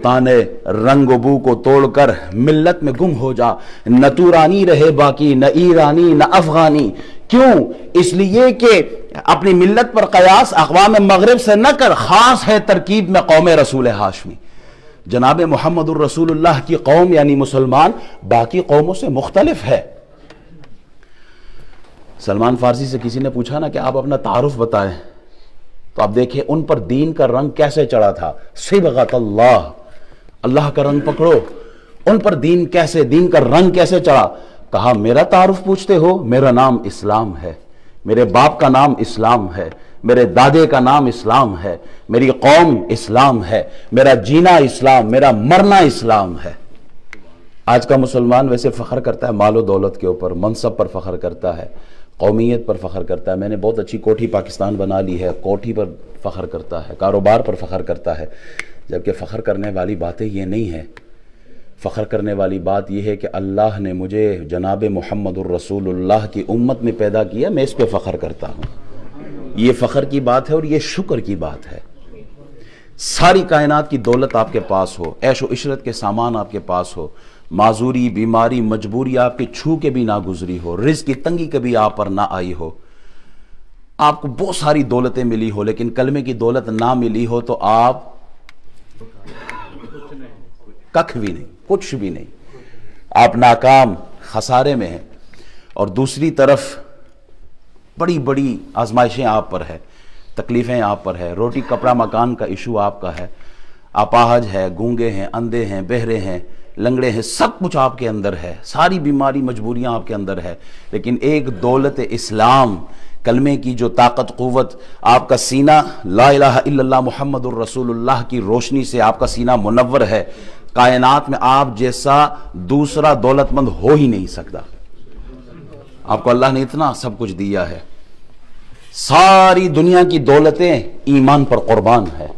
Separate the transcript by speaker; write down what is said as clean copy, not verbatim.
Speaker 1: ताने रंग बू को तोड़कर मिल्लत में गुम हो जा, न तूरानी रहे बाकी न ईरानी न अफगानी। क्यों? इसलिए कि अपनी मिल्लत पर कयास अक़वाम मगरिब से न कर, खास है तरकीब में कौम रसूल हाशमी। जनाब मुहम्मदुर रसूलुल्लाह की कौम यानी मुसलमान बाकी कौमों से मुख्तलिफ है। सलमान फारसी से किसी ने पूछा ना कि आप अपना तारुफ बताएं, तो आप देखिए उन पर दीन का रंग कैसे चढ़ा था। सिबगतल्लाह, अल्लाह का रंग पकड़ो, उन पर दीन का रंग कैसे चढ़ा। कहा मेरा तारुफ पूछते हो, मेरा नाम इस्लाम है, मेरे बाप का नाम इस्लाम है, मेरे दादे का नाम इस्लाम है, मेरी कौम इस्लाम है, मेरा जीना इस्लाम, मेरा मरना इस्लाम है। आज का मुसलमान वैसे फख्र करता है मालो दौलत के ऊपर, मनसब पर फख्र करता है, कौमियत पर फख्र करता है। मैंने बहुत अच्छी कोठी पाकिस्तान बना ली है, कोठी पर फख्र करता है, कारोबार पर फख्र करता है। जबकि फ़ख्र करने वाली बातें ये नहीं है। फ़ख्र करने वाली बात यह है कि अल्लाह ने मुझे जनाब मुहम्मदुर रसूलुल्लाह की उम्मत में पैदा किया, मैं इस पे फ़ख्र करता हूँ। ये फ़ख्र की बात है और ये शुक्र की बात है। सारी कायनात की दौलत आपके पास हो, ऐश व इशरत के सामान आपके पास हो, माजूरी बीमारी मजबूरी आपके छू के भी ना गुजरी हो, रिज़्क़ की तंगी कभी आप पर ना आई हो, आपको बहुत सारी दौलतें मिली हो लेकिन कलमे की दौलत ना मिली हो, तो आप कख भी नहीं, कुछ भी नहीं, आप नाकाम खसारे में हैं। और दूसरी तरफ बड़ी बड़ी आजमाइशें आप पर है, तकलीफ़ें आप पर है, रोटी कपड़ा मकान का इशू आपका है, अपाहज है, गूंगे हैं, अंधे हैं, बहरे हैं, लंगड़े हैं, सब कुछ आपके अंदर है, सारी बीमारी मजबूरियां आपके अंदर है। लेकिन एक दौलत इस्लाम, कलमे की जो ताकत क़ुव्वत, आपका सीना ला इलाहा इल्लल्लाह मुहम्मदुर रसूलुल्लाह की रोशनी से आपका सीना मुनव्वर है। कायनात में आप जैसा दूसरा दौलतमंद हो ही नहीं सकता। आपको अल्लाह ने इतना सब कुछ दिया है। सारी दुनिया की दौलतें ईमान पर कुर्बान है।